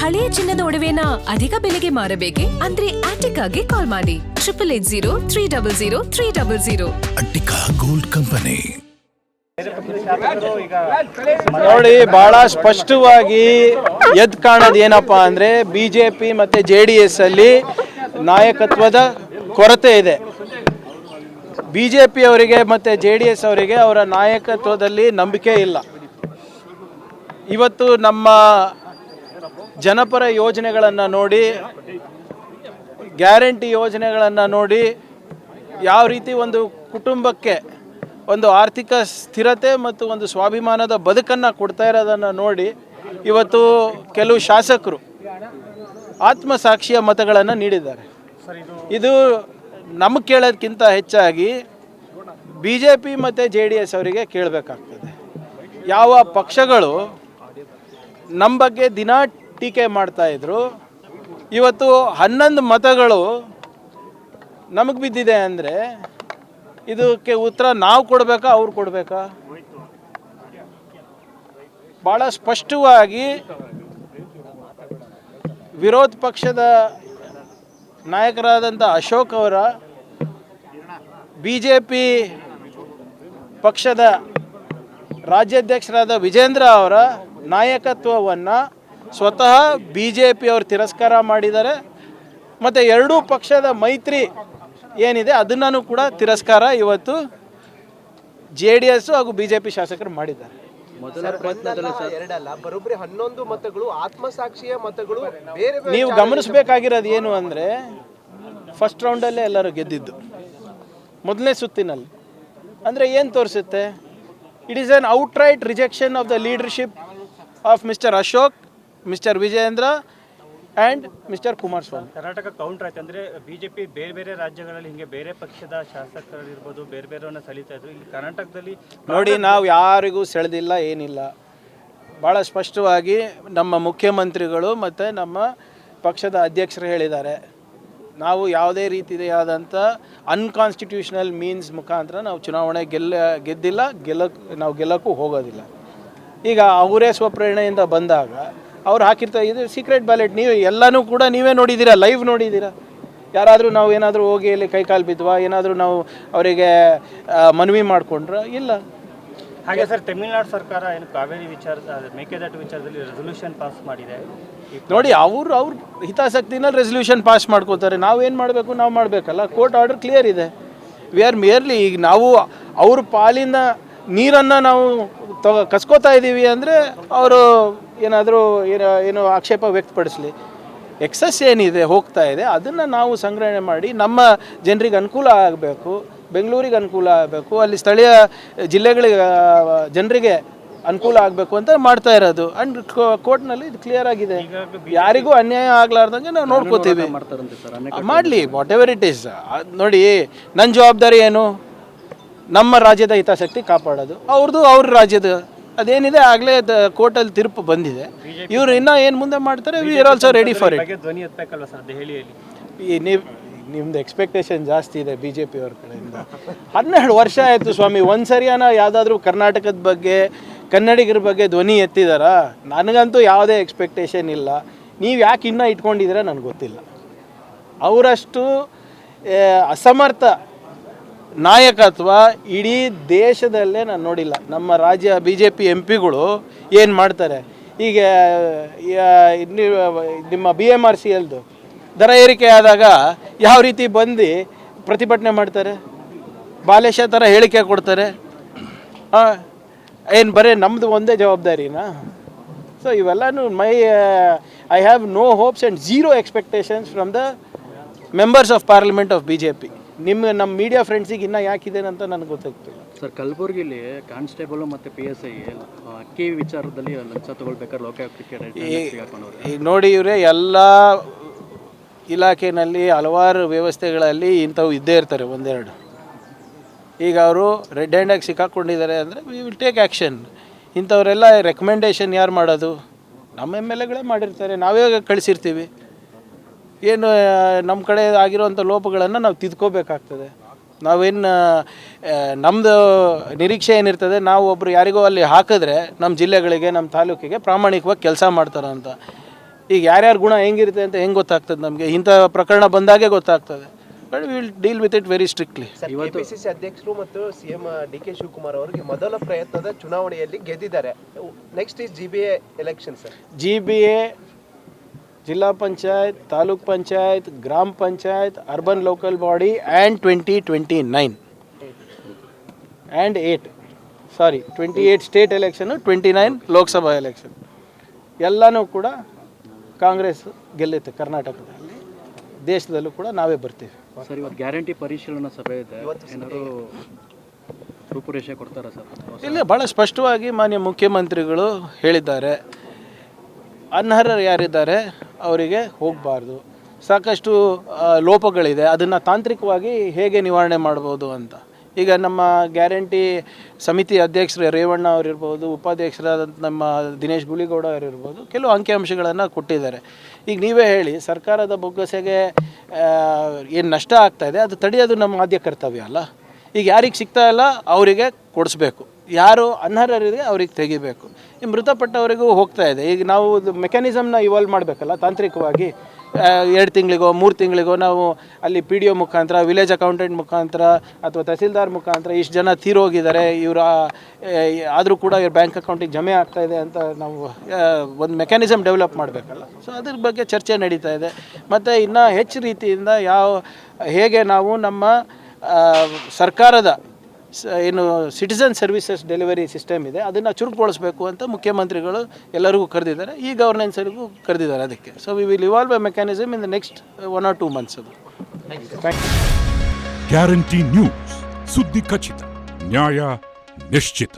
ಹಳೆಯ ಚಿನ್ನದ ಒಡವೆನ ಅಧಿಕ ಬೆಲೆಗೆ ಮಾರಬೇಕೆ ಅಂದ್ರೆ ಆಟಿಕಾಗೆ ಕಾಲ್ ಮಾಡಿ 880300 ಅಟ್ಟಿಕಾ ಗೋಲ್ಡ್ ಕಂಪನಿ. ನೋಡಿ, ಬಹಳ ಸ್ಪಷ್ಟವಾಗಿ ಎದ್ದು ಕಾಣೋದು ಏನಪ್ಪಾ ಅಂದ್ರೆ ಬಿಜೆಪಿ ಮತ್ತೆ JDS ಅಲ್ಲಿ ನಾಯಕತ್ವದ ಕೊರತೆ ಇದೆ. ಬಿಜೆಪಿ ಅವರಿಗೆ ಮತ್ತೆ JDS ಅವರಿಗೆ ಅವರ ನಾಯಕತ್ವದಲ್ಲಿ ನಂಬಿಕೆ ಇಲ್ಲ. ಇವತ್ತು ನಮ್ಮ ಜನಪರ ಯೋಜನೆಗಳನ್ನು ನೋಡಿ, ಗ್ಯಾರಂಟಿ ಯೋಜನೆಗಳನ್ನು ನೋಡಿ, ಯಾವ ರೀತಿ ಒಂದು ಕುಟುಂಬಕ್ಕೆ ಒಂದು ಆರ್ಥಿಕ ಸ್ಥಿರತೆ ಮತ್ತು ಒಂದು ಸ್ವಾಭಿಮಾನದ ಬದುಕನ್ನು ಕೊಡ್ತಾ ಇರೋದನ್ನು ನೋಡಿ ಇವತ್ತು ಕೆಲವು ಶಾಸಕರು ಆತ್ಮಸಾಕ್ಷಿಯ ಮತಗಳನ್ನು ನೀಡಿದ್ದಾರೆ. ಇದು ನಮಗೆ ಕೇಳೋದಕ್ಕಿಂತ ಹೆಚ್ಚಾಗಿ BJP ಮತ್ತು JDS ಅವರಿಗೆ ಕೇಳಬೇಕಾಗ್ತದೆ. ಯಾವ ಪಕ್ಷಗಳು ನಮ್ಮ ಬಗ್ಗೆ ದಿನ ಟೀಕೆ ಮಾಡ್ತಾಯಿದ್ರು, ಇವತ್ತು 11 ಮತಗಳು ನಮಗೆ ಬಿದ್ದಿದೆ ಅಂದರೆ ಇದಕ್ಕೆ ಉತ್ತರ ನಾವು ಕೊಡಬೇಕಾ, ಅವ್ರು ಕೊಡಬೇಕಾ? ಭಾಳ ಸ್ಪಷ್ಟವಾಗಿ ವಿರೋಧ ಪಕ್ಷದ ನಾಯಕರಾದಂಥ ಅಶೋಕ್ ಅವರ BJP ಪಕ್ಷದ ರಾಜ್ಯಾಧ್ಯಕ್ಷರಾದ ವಿಜೇಂದ್ರ ಅವರ ನಾಯಕತ್ವವನ್ನು ಸ್ವತಃ BJP ಅವರು ತಿರಸ್ಕಾರ ಮಾಡಿದ್ದಾರೆ. ಮತ್ತು ಎರಡೂ ಪಕ್ಷದ ಮೈತ್ರಿ ಏನಿದೆ ಅದನ್ನು ಕೂಡ ತಿರಸ್ಕಾರ ಇವತ್ತು JDS ಹಾಗೂ BJP ಶಾಸಕರು ಮಾಡಿದ್ದಾರೆ. ಬರೋಬ್ಬರಿ 11 ಮತಗಳು ಆತ್ಮಸಾಕ್ಷಿಯ ಮತಗಳು. ನೀವು ಗಮನಿಸಬೇಕಾಗಿರೋದು ಏನು ಅಂದರೆ, ಫಸ್ಟ್ ರೌಂಡಲ್ಲೇ ಎಲ್ಲರೂ ಗೆದ್ದಿದ್ದು ಮೊದಲನೇ ಸುತ್ತಿನಲ್ಲಿ. ಅಂದರೆ ಏನು ತೋರಿಸುತ್ತೆ? It is an outright rejection of the leadership of mister Ashok, mister Vijendra and mister Kumaraswamy. Karnataka counter ಆಯ್ತು ಅಂದರೆ BJP ಬೇರೆ ಬೇರೆ ರಾಜ್ಯಗಳಲ್ಲಿ ಹಿಂಗೆ ಬೇರೆ ಪಕ್ಷದ ಶಾಸಕರಿರ್ಬೋದು ಬೇರೆ ಬೇರೆಯವ್ರನ್ನ ಸೆಳೀತಾ ಇದ್ರು. ಇಲ್ಲಿ ಕರ್ನಾಟಕದಲ್ಲಿ ನೋಡಿ, ನಾವು ಯಾರಿಗೂ ಸೆಳೆದಿಲ್ಲ, ಏನಿಲ್ಲ. ಭಾಳ ಸ್ಪಷ್ಟವಾಗಿ ನಮ್ಮ ಮುಖ್ಯಮಂತ್ರಿಗಳು ಮತ್ತು ನಮ್ಮ ಪಕ್ಷದ ಅಧ್ಯಕ್ಷರು ಹೇಳಿದ್ದಾರೆ, ನಾವು ಯಾವುದೇ ರೀತಿಯಾದಂಥ ಅನ್ಕಾನ್ಸ್ಟಿಟ್ಯೂಷನಲ್ ಮೀನ್ಸ್ ಮುಖಾಂತರ ನಾವು ಚುನಾವಣೆ ಗೆದ್ದಿಲ್ಲ, ನಾವು ಗೆಲ್ಲಕ್ಕೂ ಹೋಗೋದಿಲ್ಲ. ಈಗ ಅವರೇ ಸ್ವಪ್ರೇರಣೆಯಿಂದ ಬಂದಾಗ ಅವ್ರು ಹಾಕಿರ್ತಾರೆ. ಇದು ಸೀಕ್ರೆಟ್ ಬ್ಯಾಲೆಟ್. ನೀವು ಎಲ್ಲನೂ ಕೂಡ ನೀವೇ ನೋಡಿದ್ದೀರಾ, ಲೈವ್ ನೋಡಿದ್ದೀರಾ. ಯಾರಾದರೂ ನಾವು ಏನಾದರೂ ಹೋಗಿ ಇಲ್ಲಿ ಕೈಕಾಲು ಬಿದ್ವಾ, ಏನಾದರೂ ನಾವು ಅವರಿಗೆ ಮನವಿ ಮಾಡಿಕೊಂಡ್ರ? ಇಲ್ಲ. ಹಾಗೆ ಸರ್, ತಮಿಳುನಾಡು ಸರ್ಕಾರ ಏನು ಕಾವೇರಿ ಮೇಕೆದಾಟು ವಿಚಾರದಲ್ಲಿ ರೆಸೊಲ್ಯೂಷನ್ ಪಾಸ್ ಮಾಡಿದೆ. ನೋಡಿ, ಅವ್ರ ಹಿತಾಸಕ್ತಿನಲ್ಲಿ ರೆಸೊಲ್ಯೂಷನ್ ಪಾಸ್ ಮಾಡ್ಕೋತಾರೆ. ನಾವೇನು ಮಾಡಬೇಕು? ನಾವು ಮಾಡಬೇಕಲ್ಲ. ಕೋರ್ಟ್ ಆರ್ಡರ್ ಕ್ಲಿಯರ್ ಇದೆ. ವಿ ಆರ್ ಮೇರ್ಲಿ, ಈಗ ನಾವು ಅವ್ರ ಪಾಲಿನ ನೀರನ್ನು ನಾವು ಕಸ್ಕೋತಾ ಇದ್ದೀವಿ ಅಂದರೆ ಅವರು ಏನಾದರೂ ಏನು ಆಕ್ಷೇಪ ವ್ಯಕ್ತಪಡಿಸಲಿ. ಎಕ್ಸಸ್ ಏನಿದೆ ಹೋಗ್ತಾ ಇದೆ ಅದನ್ನು ನಾವು ಸಂಗ್ರಹಣೆ ಮಾಡಿ ನಮ್ಮ ಜನರಿಗೆ ಅನುಕೂಲ ಆಗಬೇಕು, ಬೆಂಗಳೂರಿಗೆ ಅನುಕೂಲ ಆಗಬೇಕು, ಅಲ್ಲಿ ಸ್ಥಳೀಯ ಜಿಲ್ಲೆಗಳಿಗೆ ಜನರಿಗೆ ಅನುಕೂಲ ಆಗಬೇಕು ಅಂತ ಮಾಡ್ತಾ ಇರೋದು. ಆ್ಯಂಡ್ ಕೋರ್ಟ್ನಲ್ಲಿ ಇದು ಕ್ಲಿಯರ್ ಆಗಿದೆ. ಯಾರಿಗೂ ಅನ್ಯಾಯ ಆಗ್ಲಾರ್ದಂಗೆ ನಾವು ನೋಡ್ಕೋತೀವಿ. ಮಾಡಲಿ, ವಾಟ್ ಎವರ್ ಇಟ್ ಈಸ್. ನೋಡಿ, ನನ್ನ ಜವಾಬ್ದಾರಿ ಏನು? ನಮ್ಮ ರಾಜ್ಯದ ಹಿತಾಸಕ್ತಿ ಕಾಪಾಡೋದು. ಅವ್ರ ರಾಜ್ಯದ ಅದೇನಿದೆ ಆಗಲೇ ಕೋರ್ಟಲ್ಲಿ ತೀರ್ಪು ಬಂದಿದೆ. ಇವರು ಇನ್ನೂ ಏನು ಮುಂದೆ ಮಾಡ್ತಾರೆ, we are also ready for it. ನಿಮ್ದು ಎಕ್ಸ್ಪೆಕ್ಟೇಷನ್ ಜಾಸ್ತಿ ಇದೆ BJP ಅವ್ರ ಕಡೆಯಿಂದ. 12 ವರ್ಷ ಆಯಿತು ಸ್ವಾಮಿ, ಒಂದು ಸರಿಯಾನ ಯಾವುದಾದ್ರೂ ಕರ್ನಾಟಕದ ಬಗ್ಗೆ, ಕನ್ನಡಿಗರ ಬಗ್ಗೆ ಧ್ವನಿ ಎತ್ತಿದಾರಾ? ನನಗಂತೂ ಯಾವುದೇ ಎಕ್ಸ್ಪೆಕ್ಟೇಷನ್ ಇಲ್ಲ. ನೀವು ಯಾಕೆ ಇನ್ನೂ ಇಟ್ಕೊಂಡಿದ್ದೀರಾ ನನಗೆ ಗೊತ್ತಿಲ್ಲ. ಅವರಷ್ಟು ಅಸಮರ್ಥ ನಾಯಕತ್ವ ಇಡೀ ದೇಶದಲ್ಲೇ ನಾನು ನೋಡಿಲ್ಲ. ನಮ್ಮ ರಾಜ್ಯ BJP MPಗಳು ಏನು ಮಾಡ್ತಾರೆ? ಈಗ ನಿಮ್ಮ BMRCLದು ದರ ಏರಿಕೆ ಆದಾಗ ಯಾವ ರೀತಿ ಬಂದು ಪ್ರತಿಭಟನೆ ಮಾಡ್ತಾರೆ? ಬಾಲೇಶ ಥರ ಹೇಳಿಕೆ ಕೊಡ್ತಾರೆ. ಏನು ಬರೀ ನಮ್ಮದು ಒಂದೇ ಜವಾಬ್ದಾರಿನಾ? ಸೊ ಇವೆಲ್ಲನೂ I have no hopes and zero expectations from the members of parliament of BJP. ನಮ್ಮ ಮೀಡಿಯಾ ಫ್ರೆಂಡ್ಸಿಗೆ ಇನ್ನೂ ಯಾಕಿದೆ ಅಂತ ನನಗೆ ಗೊತ್ತಾಗ್ತಿಲ್ಲ. ಸರ್, ಕಲಬುರಗಿಲಿ ಕಾನ್ಸ್ಟೇಬಲ್ ಮತ್ತು PSI ಅಕ್ಕಿ ವಿಚಾರದಲ್ಲಿ ಲಂಚ ತಗೊಳ್ಬೇಕಾದ್ರೆ ಲೋಕಾಯುಕ್ತಕ್ಕೆ ಈಗ ನೋಡಿ, ಇವರೇ ಎಲ್ಲ ಇಲಾಖೆಯಲ್ಲಿ ಹಲವಾರು ವ್ಯವಸ್ಥೆಗಳಲ್ಲಿ ಇಂಥವು ಇದ್ದೇ ಇರ್ತಾರೆ ಒಂದೆರಡು. ಈಗ ಅವರು ರೆಡ್ ಹ್ಯಾಂಡಾಗಿ ಸಿಕ್ಕಾಕೊಂಡಿದ್ದಾರೆ ಅಂದರೆ ವಿ ವಿಲ್ ಟೇಕ್ ಆ್ಯಕ್ಷನ್. ಇಂಥವರೆಲ್ಲ ರೆಕಮೆಂಡೇಷನ್ ಯಾರು ಮಾಡೋದು? ನಮ್ಮ MLAಗಳೇ ಮಾಡಿರ್ತಾರೆ, ನಾವೇ ಕಳಿಸಿರ್ತೀವಿ. ಏನು ನಮ್ಮ ಕಡೆ ಆಗಿರೋವಂಥ ಲೋಪಗಳನ್ನು ನಾವು ತಿದ್ಕೋಬೇಕಾಗ್ತದೆ. ನಾವೇನು ನಮ್ಮದು ನಿರೀಕ್ಷೆ ಏನಿರ್ತದೆ, ನಾವು ಒಬ್ಬರು ಯಾರಿಗೋ ಅಲ್ಲಿ ಹಾಕಿದ್ರೆ ನಮ್ಮ ಜಿಲ್ಲೆಗಳಿಗೆ, ನಮ್ಮ ತಾಲೂಕಿಗೆ ಪ್ರಾಮಾಣಿಕವಾಗಿ ಕೆಲಸ ಮಾಡ್ತಾರೆ ಅಂತ. ಈಗ ಯಾರ್ಯಾರ ಗುಣ ಹೆಂಗಿರುತ್ತೆ ಅಂತ ಹೆಂಗೆ ಗೊತ್ತಾಗ್ತದೆ ನಮಗೆ? ಇಂಥ ಪ್ರಕರಣ ಬಂದಾಗೆ ಗೊತ್ತಾಗ್ತದೆ. But will deal with it very strictly. KPCC ಅಧ್ಯಕ್ಷರು ಮತ್ತು ಸಿಎಂ ಡಿ.ಕೆ. ಶಿವಕುಮಾರ್ ಅವರಿಗೆ ಮೊದಲ ಪ್ರಯತ್ನದ ಚುನಾವಣೆಯಲ್ಲಿ ಗೆದ್ದಿದ್ದಾರೆ. Next is GBA election sir. GBA ಜಿಲ್ಲಾ ಪಂಚಾಯತ್, ತಾಲೂಕ್ ಪಂಚಾಯತ್, ಗ್ರಾಮ panchayat, urban local body and 2029 and 28 state election, 29 Lok Sabha election ಎಲ್ಲನೂ ಕೂಡ ಕಾಂಗ್ರೆಸ್ ಗೆಲ್ಲುತ್ತೆ. ಕರ್ನಾಟಕದಲ್ಲಿ, ದೇಶದಲ್ಲೂ ಕೂಡ ನಾವೇ ಬರ್ತೀವಿ. ಸರ್, ಇವತ್ತು ಗ್ಯಾರಂಟಿ ಪರಿಶೀಲನಾ ಸಭೆ ಇದೆ, ಏನಾದರೂ ರೂಪುರೇಷೆ ಕೊಡ್ತಾರಾ ಸರ್? ಇಲ್ಲ, ಭಾಳ ಸ್ಪಷ್ಟವಾಗಿ ಮಾನ್ಯ ಮುಖ್ಯಮಂತ್ರಿಗಳು ಹೇಳಿದ್ದಾರೆ, ಅನರ್ಹರು ಯಾರಿದ್ದಾರೆ ಅವರಿಗೆ ಹೋಗಬಾರ್ದು. ಸಾಕಷ್ಟು ಲೋಪಗಳಿದೆ, ಅದನ್ನು ತಾಂತ್ರಿಕವಾಗಿ ಹೇಗೆ ನಿವಾರಣೆ ಮಾಡ್ಬೋದು ಅಂತ. ಈಗ ನಮ್ಮ ಗ್ಯಾರಂಟಿ ಸಮಿತಿ ಅಧ್ಯಕ್ಷರು ರೇವಣ್ಣ ಅವರಿರ್ಬೋದು, ಉಪಾಧ್ಯಕ್ಷರಾದಂಥ ನಮ್ಮ ದಿನೇಶ್ ಗುಳಿಗೌಡ ಅವರಿರ್ಬೋದು, ಕೆಲವು ಅಂಕಿಅಂಶಗಳನ್ನು ಕೊಟ್ಟಿದ್ದಾರೆ. ಈಗ ನೀವೇ ಹೇಳಿ, ಸರ್ಕಾರದ ಬೊಗ್ಗಸೆಗೆ ಏನು ನಷ್ಟ ಆಗ್ತಾಯಿದೆ ಅದು ತಡೆಯೋದು ನಮ್ಮ ಆದ್ಯ ಕರ್ತವ್ಯ ಅಲ್ಲ. ಈಗ ಯಾರಿಗೆ ಸಿಗ್ತಾ ಇಲ್ಲ ಅವರಿಗೆ ಕೊಡಿಸ್ಬೇಕು, ಯಾರು ಅನರ್ಹರಿದೆ ಅವ್ರಿಗೆ ತೆಗಿಬೇಕು. ಈ ಮೃತಪಟ್ಟವರಿಗೂ ಹೋಗ್ತಾ ಇದೆ. ಈಗ ನಾವು ಮೆಕ್ಯಾನಿಸಮ್ನ ಇವಾಲ್ವ್ ಮಾಡಬೇಕಲ್ಲ ತಾಂತ್ರಿಕವಾಗಿ. 2 ತಿಂಗಳಿಗೋ 3 ತಿಂಗಳಿಗೋ ನಾವು ಅಲ್ಲಿ PDO ಮುಖಾಂತರ, ವಿಲೇಜ್ ಅಕೌಂಟೆಂಟ್ ಮುಖಾಂತರ ಅಥವಾ ತಹಸೀಲ್ದಾರ್ ಮುಖಾಂತರ ಇಷ್ಟು ಜನ ತೀರೋಗಿದ್ದಾರೆ, ಇವರು ಆದರೂ ಕೂಡ ಇವ್ರ ಬ್ಯಾಂಕ್ ಅಕೌಂಟಿಗೆ ಜಮೆ ಆಗ್ತಾಯಿದೆ ಅಂತ ನಾವು ಒಂದು ಮೆಕ್ಯಾನಿಸಮ್ ಡೆವಲಪ್ ಮಾಡಬೇಕಲ್ಲ. ಸೊ ಅದ್ರ ಬಗ್ಗೆ ಚರ್ಚೆ ನಡೀತಾ ಇದೆ. ಮತ್ತು ಇನ್ನೂ ಹೆಚ್ಚು ರೀತಿಯಿಂದ ಹೇಗೆ ನಾವು ನಮ್ಮ ಸರ್ಕಾರದ ಏನು ಸಿಟಿಸನ್ ಸರ್ವಿಸಸ್ ಡೆಲಿವರಿ ಸಿಸ್ಟಮ್ ಇದೆ ಅದನ್ನು ಚುರುಕುಗೊಳಿಸಬೇಕು ಅಂತ ಮುಖ್ಯಮಂತ್ರಿಗಳು ಎಲ್ಲರಿಗೂ ಕರೆದಿದ್ದಾರೆ. ಈ ಗವರ್ನೆನ್ಸರಿಗೂ ಕರೆದಿದ್ದಾರೆ ಅದಕ್ಕೆ. So we will evolve A mechanism in the next 1 or 2 months. ಅದು ಗ್ಯಾರಂಟಿ ನ್ಯೂಸ್, ಸುದ್ದಿ ಖಚಿತ, ನ್ಯಾಯ ನಿಶ್ಚಿತ.